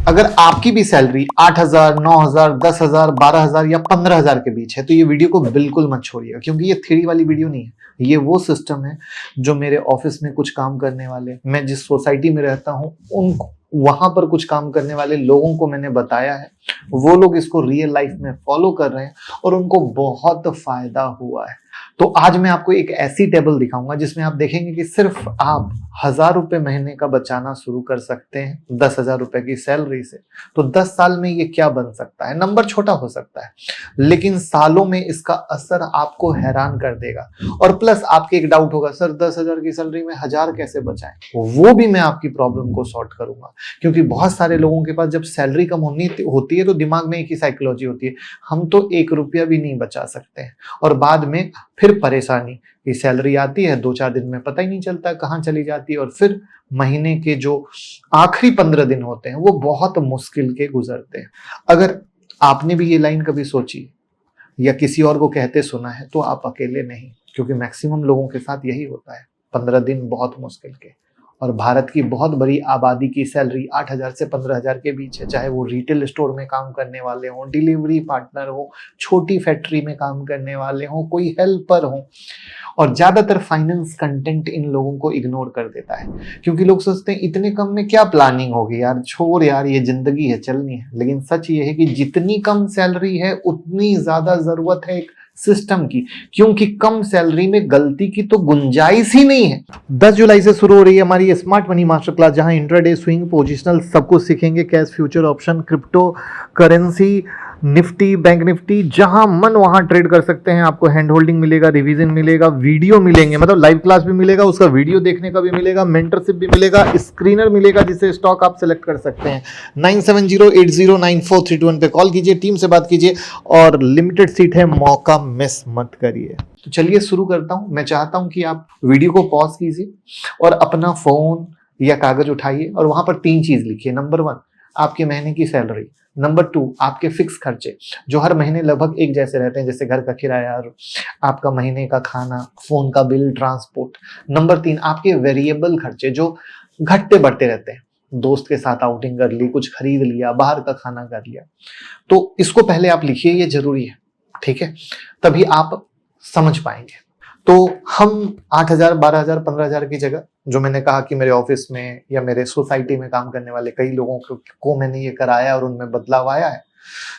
अगर आपकी भी सैलरी 8,000, 9,000, 10,000, 12,000 या 15,000 के बीच है तो ये वीडियो को बिल्कुल मत छोड़िएगा, क्योंकि ये थ्योरी वाली वीडियो नहीं है। ये वो सिस्टम है जो मेरे ऑफिस में कुछ काम करने वाले, मैं जिस सोसाइटी में रहता हूँ उन वहां पर कुछ काम करने वाले लोगों को मैंने बताया है। वो लोग इसको रियल लाइफ में फॉलो कर रहे हैं और उनको बहुत फायदा हुआ है। तो आज मैं आपको एक ऐसी टेबल दिखाऊंगा जिसमें आप देखेंगे कि सिर्फ आप 1,000 रुपए महीने का बचाना शुरू कर सकते हैं 10,000 रुपए की सैलरी से। तो 10 साल में ये क्या बन सकता है? नंबर छोटा हो सकता है, लेकिन सालों में इसका असर आपको हैरान कर देगा। और प्लस आपके एक डाउट होगा, सर 10,000 की सैलरी में 1,000 कैसे बचाएं? वो भी मैं आपकी प्रॉब्लम को सॉर्ट करूंगा, क्योंकि बहुत सारे लोगों के पास जब सैलरी कम होती है तो दिमाग में एक ही साइकोलॉजी होती है, हम तो 1 रुपया भी नहीं बचा सकते हैं। और बाद में फिर परेशानी की सैलरी आती है, 2-4 दिन में पता ही नहीं चलता कहाँ चली जाती है, और फिर महीने के जो आखिरी 15 दिन होते हैं वो बहुत मुश्किल के गुजरते हैं। अगर आपने भी ये लाइन कभी सोची या किसी और को कहते सुना है तो आप अकेले नहीं, क्योंकि मैक्सिमम लोगों के साथ यही होता है। 15 दिन बहुत मुश्किल के, और भारत की बहुत बड़ी आबादी की सैलरी 8,000 से 15,000 के बीच है, चाहे वो रिटेल स्टोर में काम करने वाले हों, डिलीवरी पार्टनर हो, छोटी फैक्ट्री में काम करने वाले हों, कोई हेल्पर हो। और ज्यादातर फाइनेंस कंटेंट इन लोगों को इग्नोर कर देता है, क्योंकि लोग सोचते हैं इतने कम में क्या प्लानिंग होगी यार, छोड़ यार, ये जिंदगी है, चलनी है। लेकिन सच ये है कि जितनी कम सैलरी है उतनी ज्यादा जरूरत है एक सिस्टम की, क्योंकि कम सैलरी में गलती की तो गुंजाइश ही नहीं है। 10 जुलाई से शुरू हो रही है हमारी स्मार्ट मनी मास्टर क्लास, जहां इंट्राडे, स्विंग, पोजिशनल सब कुछ सीखेंगे। Cash future option, crypto currency, Nifty, bank Nifty, जहां मन वहां ट्रेड कर सकते हैं। आपको हैंड होल्डिंग मिलेगा, रिवीजन मिलेगा, वीडियो मिलेंगे, मतलब लाइव क्लास भी मिलेगा, उसका वीडियो देखने का भी मिलेगा, मेंटरशिप भी मिलेगा, स्क्रीनर मिलेगा जिससे स्टॉक आप सेलेक्ट कर सकते हैं। 9708094321 पे कॉल कीजिए, टीम से बात कीजिए, और लिमिटेड सीट है, मौका मिस मत करिए। तो चलिए शुरू करता हूं। मैं चाहता हूं कि आप वीडियो को पॉज कीजिए और अपना फोन या कागज उठाइए और वहां पर 3 चीज लिखिए। नंबर 1 आपके महीने की सैलरी, नंबर 2 आपके फिक्स खर्चे जो हर महीने लगभग एक जैसे रहते हैं, जैसे घर का किराया, आपका महीने का खाना, फोन का बिल, ट्रांसपोर्ट। नंबर 3 आपके वेरिएबल खर्चे जो घटते बढ़ते रहते हैं, दोस्त के साथ आउटिंग कर ली, कुछ खरीद लिया, बाहर का खाना कर लिया। तो इसको पहले आप लिखिए, ये जरूरी है, ठीक है? तभी आप समझ पाएंगे। तो हम 8,000, 12,000, 15,000 की जगह, जो मैंने कहा कि मेरे ऑफिस में या मेरे सोसाइटी में काम करने वाले कई लोगों को मैंने ये कराया और उनमें बदलाव आया है,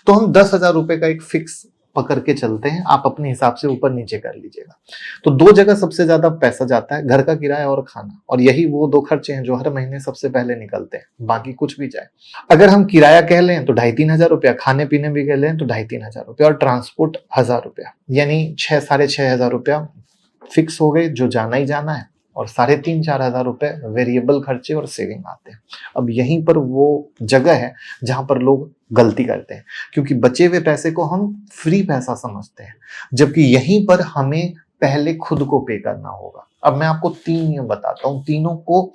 तो हम 10,000 रुपए का एक फिक्स पकड़ के चलते हैं। आप अपने हिसाब से ऊपर नीचे कर लीजिएगा। तो 2 जगह सबसे ज्यादा पैसा जाता है, घर का किराया और खाना, और यही वो 2 खर्चे हैं जो हर महीने सबसे पहले निकलते हैं, बाकी कुछ भी जाए। अगर हम किराया कह लें तो 2,500-3,000 रुपया, खाने पीने भी कह लें तो 2,500-3,000 रुपया, और ट्रांसपोर्ट 1,000 रुपया, यानी 6,000-6,500 रुपया फिक्स हो गए जो जाना ही जाना है, और 3,500-4,000 रुपए वेरिएबल खर्चे और सेविंग आते हैं। अब यहीं पर वो जगह है जहां पर लोग गलती करते हैं, क्योंकि बचे हुए पैसे को हम फ्री पैसा समझते हैं, जबकि यहीं पर हमें पहले खुद को पे करना होगा। अब मैं आपको 3 नियम बताता हूं, तीनों को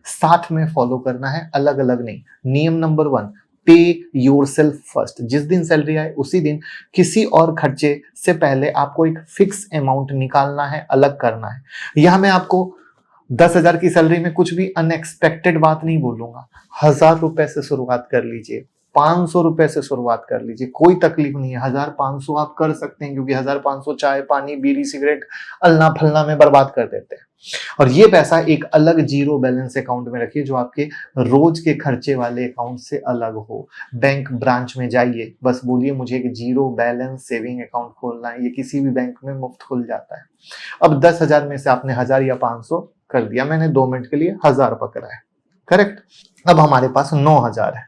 साथ में फॉलो करना है, अलग अलग नहीं। नियम नंबर 1, पे योर सेल्फ फर्स्ट। जिस दिन सैलरी आए उसी दिन किसी और खर्चे से पहले आपको एक फिक्स अमाउंट निकालना है, अलग करना है। यहां मैं आपको 10,000 की सैलरी में कुछ भी अनएक्सपेक्टेड बात नहीं बोलूंगा। 1,000 रुपए से शुरुआत कर लीजिए, 500 रुपए से शुरुआत कर लीजिए, कोई तकलीफ नहीं है। 1,500 आप कर सकते हैं, क्योंकि 1,500 चाय, पानी, बीड़ी, सिगरेट, अल्ला फल्ला में बर्बाद कर देते हैं। और ये पैसा एक अलग जीरो बैलेंस अकाउंट में रखिए, जो आपके रोज के खर्चे वाले अकाउंट से अलग हो। बैंक ब्रांच में जाइए, बस बोलिए मुझे एक जीरो बैलेंस सेविंग अकाउंट खोलना है, ये किसी भी बैंक में मुफ्त खुल जाता है। अब 10,000 में से आपने 1,000 या 500 कर दिया, मैंने 2 मिनट के लिए 1,000 पकड़ा है, करेक्ट? अब हमारे पास 9,000 है।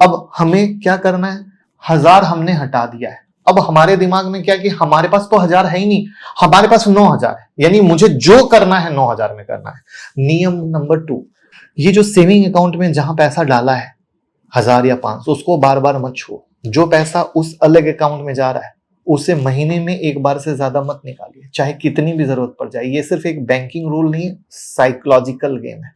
अब हमें क्या करना है? 1,000 हमने हटा दिया है। अब हमारे दिमाग में क्या कि हमारे पास तो 1,000 है ही नहीं, हमारे पास 9,000 है, यानी मुझे जो करना है 9,000 में करना है। नियम नंबर 2, ये जो सेविंग अकाउंट में जहां पैसा डाला है 1,000 या 500, उसको बार बार मत छुओ। जो पैसा उस अलग अकाउंट में जा रहा है उसे महीने में एक बार से ज्यादा मत निकालिए, चाहे कितनी भी जरूरत पड़ जाए। ये सिर्फ एक बैंकिंग रूल नहीं, साइकोलॉजिकल गेम है।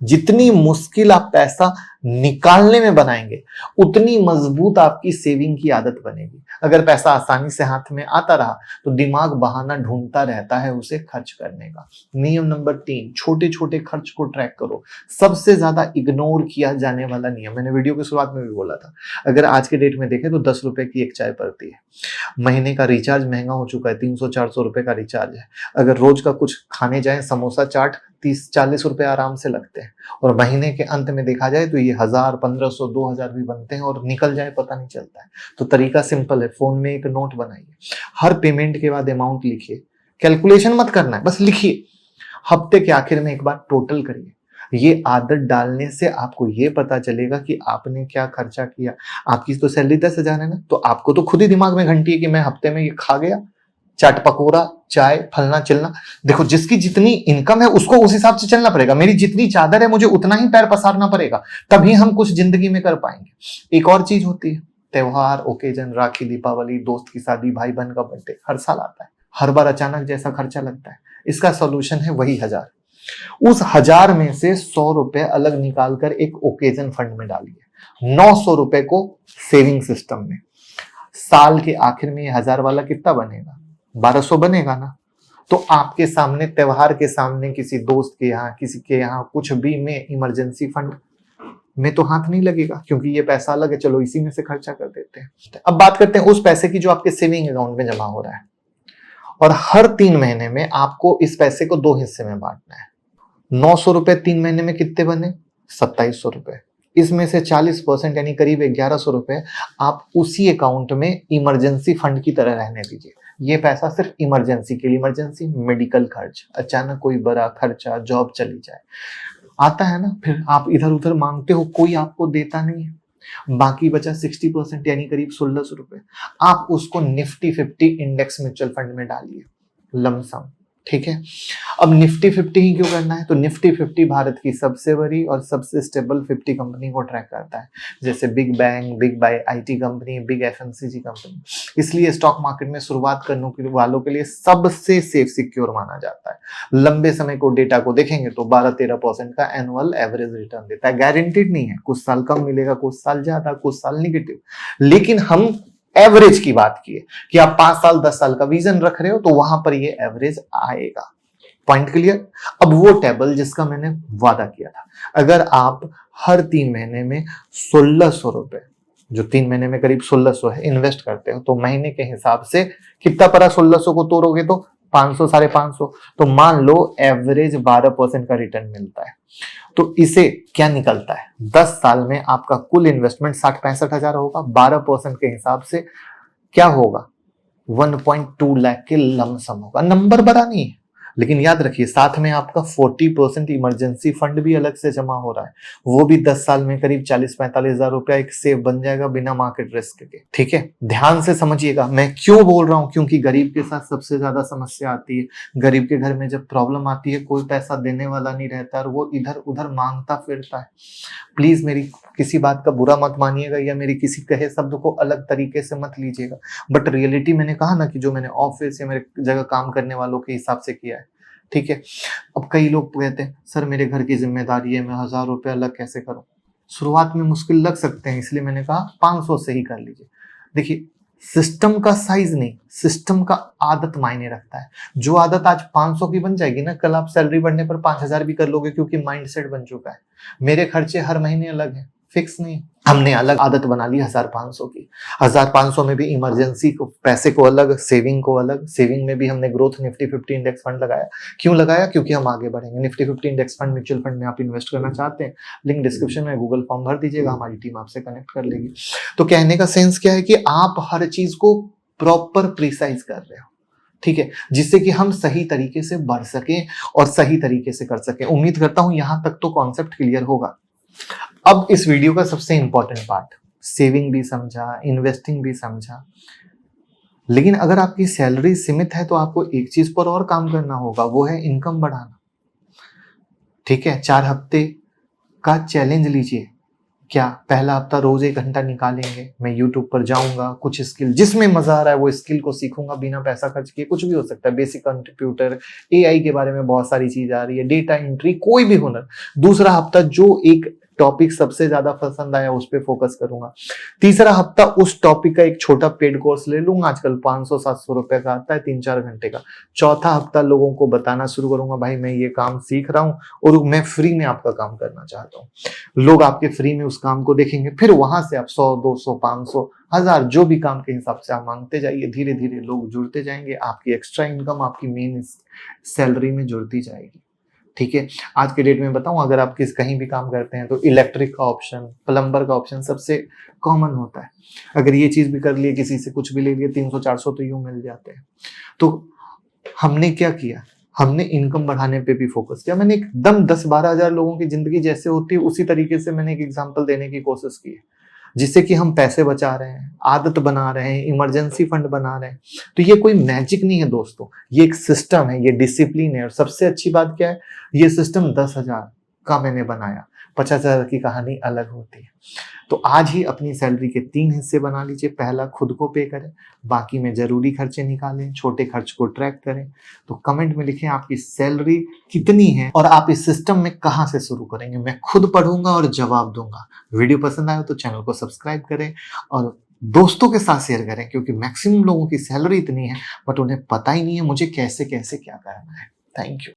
जितनी मुश्किल आप पैसा निकालने में बनाएंगे, उतनी मजबूत आपकी सेविंग की आदत बनेगी। अगर पैसा आसानी से हाथ में आता रहा तो दिमाग बहाना ढूंढता रहता है उसे खर्च करने का। नियम नंबर 3, छोटे छोटे खर्च को ट्रैक करो। सबसे ज्यादा इग्नोर किया जाने वाला नियम, मैंने वीडियो की शुरुआत में भी बोला था, अगर आज के डेट में देखें तो 10 रुपए की एक चाय पड़ती है। महीने का रिचार्ज महंगा हो चुका है, 300-400 रुपए का रिचार्ज है। अगर रोज का कुछ खाने जाए, समोसा चाट 30-40 रुपए आराम से लगते हैं, और महीने के अंत में देखा जाए तो ये 1000, 1500, 2000 भी बनते हैं और निकल जाए पता नहीं चलता है। तो तरीका सिंपल है, फोन में एक नोट बनाइए, हर पेमेंट के बाद अमाउंट लिखिए, कैलकुलेशन मत करना है, बस लिखिए। हफ्ते के आखिर में एक बार टोटल करिए। ये आदत डालने से आपको ये पता चलेगा कि आपने क्या खर्चा किया। आपकी तो सैलरी 10,000 है ना, तो आपको तो खुद ही दिमाग में घंटी है कि मैं हफ्ते में ये खा गया, चाट पकोड़ा, चाय, फलना चिलना। देखो, जिसकी जितनी इनकम है उसको उस हिसाब से चलना पड़ेगा। मेरी जितनी चादर है मुझे उतना ही पैर पसारना पड़ेगा, तभी हम कुछ जिंदगी में कर पाएंगे। एक और चीज होती है, त्योहार, ओकेजन, राखी, दीपावली, दोस्त की शादी, भाई बहन का बर्थडे, हर साल आता है, हर बार अचानक जैसा खर्चा लगता है। इसका सॉल्यूशन है वही 1000। उस 1000 में से 100 रुपए अलग निकालकर एक ओकेजन फंड में डालिए, 900 रुपए को सेविंग सिस्टम में। साल के आखिर में 1000 वाला कितना बनेगा? 1200 बनेगा ना। तो आपके सामने, त्योहार के सामने, किसी दोस्त के यहाँ, किसी के यहाँ कुछ भी में इमरजेंसी फंड में तो हाथ नहीं लगेगा, क्योंकि ये पैसा अलग है, चलो इसी में से खर्चा कर देते हैं। अब बात करते हैं उस पैसे की जो आपके सेविंग अकाउंट में जमा हो रहा है, और हर 3 महीने में आपको इस पैसे को 2 हिस्से में बांटना है। 900 रुपए 3 महीने में कितने बने? 2700 रुपए। इसमें से 40% यानी करीब 1100 रुपए आप उसी अकाउंट में इमरजेंसी फंड की तरह रहने दीजिए। ये पैसा सिर्फ इमरजेंसी के लिए, इमरजेंसी मेडिकल खर्च, अचानक कोई बड़ा खर्चा, जॉब चली जाए, आता है ना, फिर आप इधर उधर मांगते हो, कोई आपको देता नहीं है। बाकी बचा 60% यानी करीब 1600 रुपए, आप उसको निफ्टी 50 इंडेक्स म्यूचुअल फंड में डालिए, लमसम। ठीक है, अब निफ्टी 50 ही क्यों करना है? तो निफ्टी 50 भारत की सबसे बड़ी और सबसे स्टेबल 50 कंपनी को ट्रैक करता है, जैसे big bang, big buy IT company, big FMCG company. इसलिए स्टॉक मार्केट में शुरुआत करने वालों के लिए सबसे सेफ सिक्योर माना जाता है। लंबे समय को डेटा को देखेंगे तो 12-13% का एनुअल एवरेज रिटर्न देता है। गारंटीड नहीं है, कुछ साल कम मिलेगा, कुछ साल ज्यादा, कुछ साल निगेटिव, लेकिन हम एवरेज की बात की है कि आप 5 साल 10 साल का विजन रख रहे हो तो वहां पर ये एवरेज आएगा। Point clear? अब वो टेबल जिसका मैंने वादा किया था, अगर आप हर 3 महीने में 1600 रुपए, जो 3 महीने में करीब 1600 है, इन्वेस्ट करते हो, तो महीने के हिसाब से कितना पड़ा? 1600 को तोड़ोगे तो 500, 550, तो मान लो एवरेज 12% का रिटर्न मिलता है। तो इसे क्या निकलता है? 10 साल में आपका कुल इन्वेस्टमेंट 60-65 हजार होगा, 12% के हिसाब से क्या होगा? 1.2 लाख के लमसम होगा। नंबर बड़ा नहीं है, लेकिन याद रखिए साथ में आपका 40% इमरजेंसी फंड भी अलग से जमा हो रहा है, वो भी 10 साल में करीब 40-45 हजार रुपया एक सेव बन जाएगा बिना मार्केट रिस्क के। ठीक है, ध्यान से समझिएगा मैं क्यों बोल रहा हूं, क्योंकि गरीब के साथ सबसे ज्यादा समस्या आती है। गरीब के घर में जब प्रॉब्लम आती है, कोई पैसा देने वाला नहीं रहता और वो इधर उधर मांगता फिरता है। प्लीज मेरी किसी बात का बुरा मत मानिएगा, या मेरी किसी कहे शब्द को अलग तरीके से मत लीजिएगा, बट रियलिटी मैंने कहा ना कि जो मैंने ऑफिस या मेरे जगह काम करने वालों के हिसाब से किया है। ठीक है, अब कई लोग कहते हैं सर मेरे घर की जिम्मेदारी है, मैं 1000 रुपए अलग कैसे करूं? शुरुआत में मुश्किल लग सकते हैं, इसलिए मैंने कहा 500 से ही कर लीजिए। देखिए, सिस्टम का साइज नहीं, सिस्टम का आदत मायने रखता है। जो आदत आज 500 की बन जाएगी ना, कल आप सैलरी बढ़ने पर 5000 भी कर लोगे, क्योंकि माइंडसेट बन चुका है। मेरे खर्चे हर महीने अलग हैं, फिक्स नहीं। हमने अलग आदत बना ली 1500 की। 1500 में भी इमरजेंसी को पैसे को अलग, सेविंग को अलग। सेविंग में भी हमने ग्रोथ निफ्टी 50 इंडेक्स फंड लगाया। क्यों लगाया? क्योंकि हम आगे बढ़ेंगे। Nifty 50 index fund mutual fund में आप इन्वेस्ट करना चाहते हैं, लिंक डिस्क्रिप्शन में, गूगल फॉर्म भर दीजिएगा, हमारी टीम आपसे कनेक्ट कर लेगी। तो कहने का सेंस क्या है कि आप हर चीज को प्रॉपर प्रिसाइज कर रहे हो, ठीक है, जिससे कि हम सही तरीके से बढ़ सके और सही तरीके से कर सके। उम्मीद करता हूं यहां तक तो कॉन्सेप्ट क्लियर होगा। अब इस वीडियो का सबसे इंपॉर्टेंट पार्ट, सेविंग भी समझा, इन्वेस्टिंग भी समझा, लेकिन अगर आपकी सैलरी सीमित है तो आपको एक चीज पर और काम करना होगा, वो है इनकम बढ़ाना। ठीक है, 4 हफ्ते का चैलेंज लीजिए। क्या पहला हफ्ता रोज 1 घंटा निकालेंगे, मैं यूट्यूब पर जाऊंगा, कुछ स्किल जिसमें मजा आ रहा है वो स्किल को सीखूंगा बिना पैसा खर्च किए। कुछ भी हो सकता है, बेसिक कंप्यूटर, एआई के बारे में बहुत सारी चीज आ रही है, डेटा एंट्री, कोई भी हुनर। दूसरा हफ्ता जो एक टॉपिक सबसे ज्यादा पसंद आया उस पर फोकस करूंगा। तीसरा हफ्ता उस टॉपिक का एक छोटा पेड कोर्स ले लूंगा, आजकल 500-700 रुपए का आता है 3-4 घंटे का। चौथा हफ्ता लोगों को बताना शुरू करूंगा, भाई मैं ये काम सीख रहा हूँ और मैं फ्री में आपका काम करना चाहता हूँ। लोग आपके फ्री में उस काम को देखेंगे, फिर वहां से आप 100, 200, 500, 1000 जो भी काम के हिसाब से आप मांगते जाइए। धीरे धीरे लोग जुड़ते जाएंगे, आपकी एक्स्ट्रा इनकम आपकी मेन सैलरी में जुड़ती जाएगी। ठीक है, आज के डेट में बताऊं, अगर आप कहीं भी काम करते हैं तो इलेक्ट्रिक का ऑप्शन, प्लम्बर का ऑप्शन सबसे कॉमन होता है। अगर ये चीज भी कर लिए, किसी से कुछ भी ले लिए, 300-400 तो यूं मिल जाते हैं। तो हमने क्या किया, हमने इनकम बढ़ाने पे भी फोकस किया। मैंने एकदम 10-12 हजार लोगों की जिंदगी जैसे होती है उसी तरीके से मैंने एक एग्जांपल देने की कोशिश की है, जिससे कि हम पैसे बचा रहे हैं, आदत बना रहे हैं, इमरजेंसी फंड बना रहे हैं। तो ये कोई मैजिक नहीं है दोस्तों, ये एक सिस्टम है, ये डिसिप्लिन है। और सबसे अच्छी बात क्या है, ये सिस्टम 10,000 का मैंने बनाया, 50,000 की कहानी अलग होती है। तो आज ही अपनी सैलरी के 3 हिस्से बना लीजिए। पहला खुद को पे करें, बाकी में जरूरी खर्चे निकालें, छोटे खर्च को ट्रैक करें। तो कमेंट में लिखें आपकी सैलरी कितनी है और आप इस सिस्टम में कहां से शुरू करेंगे। मैं खुद पढ़ूंगा और जवाब दूंगा। वीडियो पसंद आए तो चैनल को सब्सक्राइब करें और दोस्तों के साथ शेयर करें, क्योंकि मैक्सिमम लोगों की सैलरी इतनी है बट उन्हें पता ही नहीं है मुझे कैसे कैसे क्या करना है। Thank you.